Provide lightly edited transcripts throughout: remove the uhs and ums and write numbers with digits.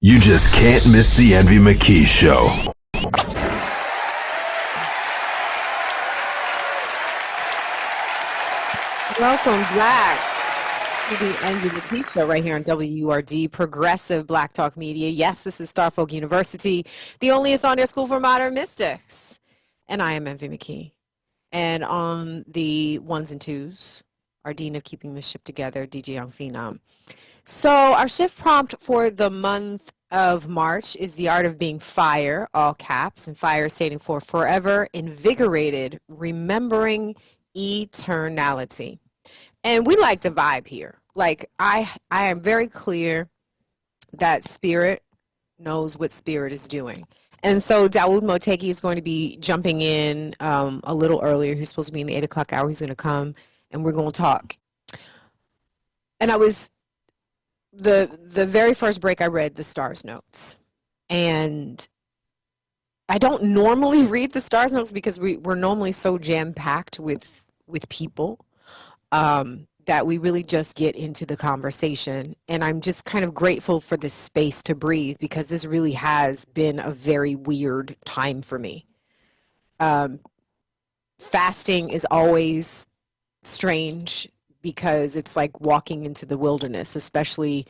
You just can't miss the Envy McKee Show. Welcome back to the Envy McKee Show right here on WURD, Progressive Black Talk Media. Yes, this is Starfolk University, the only on-air school for modern mystics. And I am Envy McKee. And on the ones and twos, our Dean of Keeping the Ship Together, DJ Young Phenom. So our shift prompt for the month of March is the art of being fire, all caps, and fire standing for forever, invigorated, remembering eternality. And we like to vibe here. Like I am very clear that spirit knows what spirit is doing. And so Dawood Motegi is going to be jumping in a little earlier. He's supposed to be in the 8 o'clock hour. He's going to come and we're going to talk. And I was the very first break I read the Stars Notes, and I don't normally read the Stars Notes because we're normally so jam-packed with people that we really just get into the conversation. And I'm just kind of grateful for this space to breathe because this really has been a very weird time for me. Fasting is always strange because it's like walking into the wilderness, especially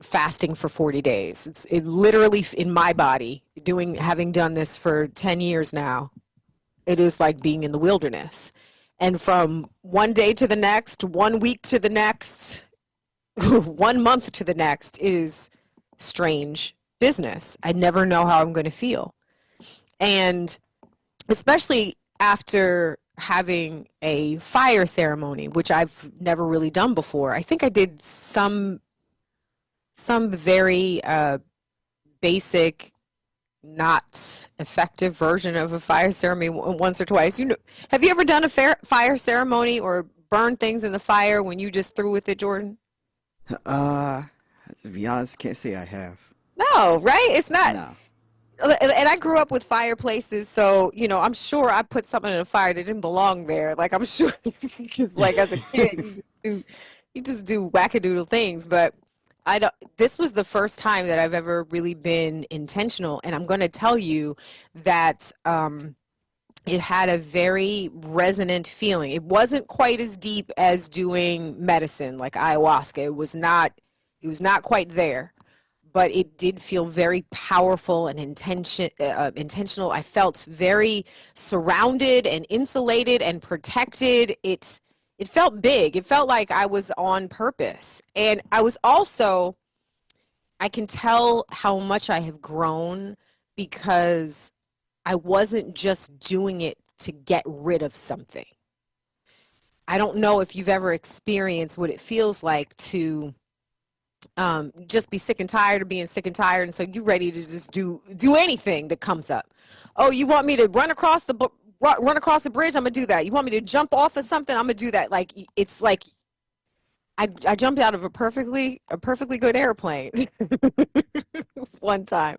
fasting for 40 days. It literally, in my body, having done this for 10 years now, it is like being in the wilderness. And from one day to the next, 1 week to the next, 1 month to the next is strange business. I never know how I'm going to feel. And especially after having a fire ceremony, which I've never really done before. I think I did some very basic, not effective version of a fire ceremony once or twice. Have you ever done a fire ceremony or burned things in the fire when you just threw with it, Jordan? To be honest, can't say I have. No, right? It's not. No. And I grew up with fireplaces, so I'm sure I put something in a fire that didn't belong there. Like I'm sure, like as a kid, you just do wackadoodle things. But I don't. This was the first time that I've ever really been intentional, and I'm going to tell you that it had a very resonant feeling. It wasn't quite as deep as doing medicine like ayahuasca. It was not quite there. But it did feel very powerful and intentional. I felt very surrounded and insulated and protected. It felt big. It felt like I was on purpose. And I was also, I can tell how much I have grown because I wasn't just doing it to get rid of something. I don't know if you've ever experienced what it feels like to just be sick and tired of being sick and tired, and so you're ready to just do anything that comes up. Oh, you want me to run across the bridge? I'm gonna do that. You want me to jump off of something? I'm gonna do that. Like it's like I jumped out of a perfectly good airplane one time,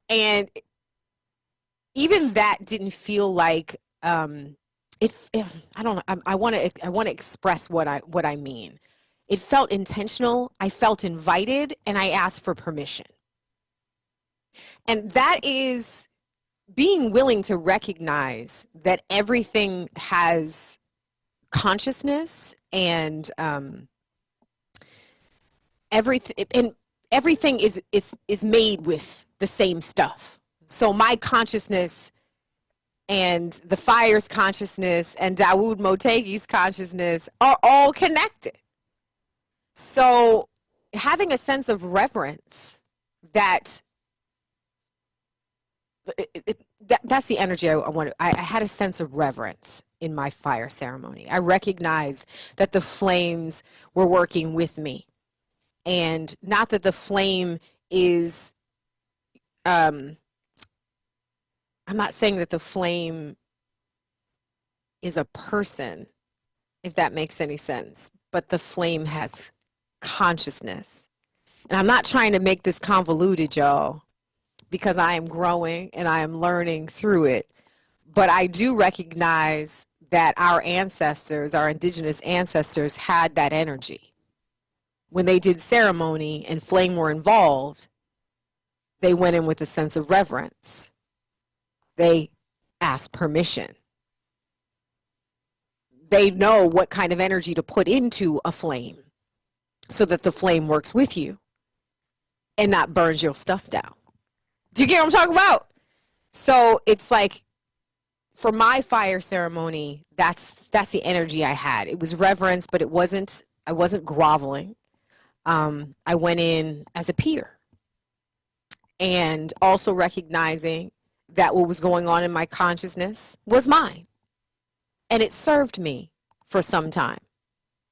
and even that didn't feel like it. I don't know. I want to express what I mean. It felt intentional, I felt invited, and I asked for permission. And that is being willing to recognize that everything has consciousness and everything is made with the same stuff. So my consciousness and the fire's consciousness and Dawood Motegi's consciousness are all connected. So having a sense of reverence that's the energy I wanted. I had a sense of reverence in my fire ceremony. I recognized that the flames were working with me, and not that the flame is I'm not saying that the flame is a person, if that makes any sense, but the flame has consciousness. And I'm not trying to make this convoluted, y'all, because I am growing and I am learning through it. But I do recognize that our ancestors, our indigenous ancestors, had that energy. When they did ceremony and flame were involved, They went in with a sense of reverence. They asked permission. They know what kind of energy to put into a flame so that the flame works with you and not burns your stuff down. Do you get what I'm talking about? So it's like, for my fire ceremony, that's the energy I had. It was reverence, but I wasn't groveling. I went in as a peer, and also recognizing that what was going on in my consciousness was mine. And it served me for some time.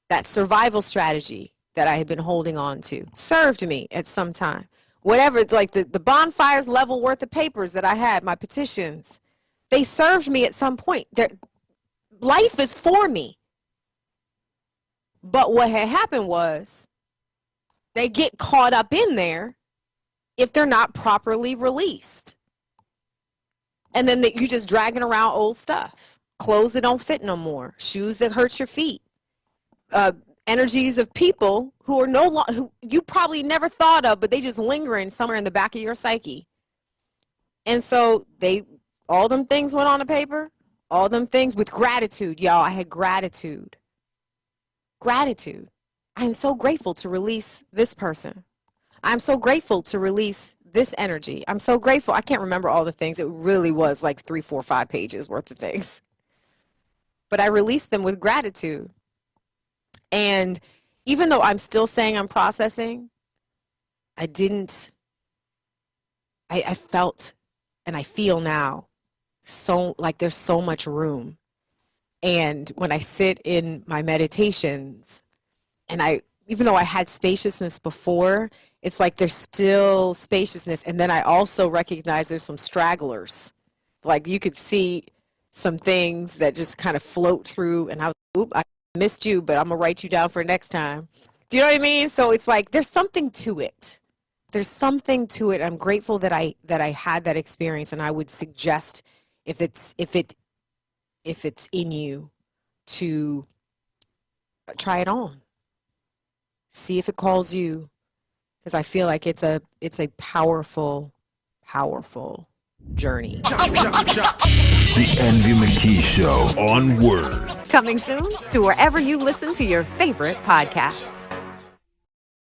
That survival strategy that I had been holding on to served me at some time. Whatever, like the bonfires level worth of papers that I had, my petitions, they served me at some point. Life is for me. But what had happened was they get caught up in there if they're not properly released. And then you're just dragging around old stuff. Clothes that don't fit no more, shoes that hurt your feet, energies of people who are who you probably never thought of, but they just lingering somewhere in the back of your psyche. And so all them things went on the paper, all them things with gratitude, y'all. I had gratitude. Gratitude. I am so grateful to release this person. I'm so grateful to release this energy. I'm so grateful. I can't remember all the things. It really was like 3, 4, 5 pages worth of things. But I released them with gratitude. And even though I'm still saying I'm processing, I felt, and I feel now, so like there's so much room. And when I sit in my meditations, and even though I had spaciousness before, it's like there's still spaciousness. And then I also recognize there's some stragglers. Like you could see some things that just kind of float through, and I missed you, but I'm gonna write you down for next time. Do you know what I mean? So it's like there's something to it. There's something to it. I'm grateful that I had that experience, and I would suggest if it's in you to try it on. See if it calls you, because I feel like it's a powerful journey. The Envy McKee Show on Word. Coming soon to wherever you listen to your favorite podcasts.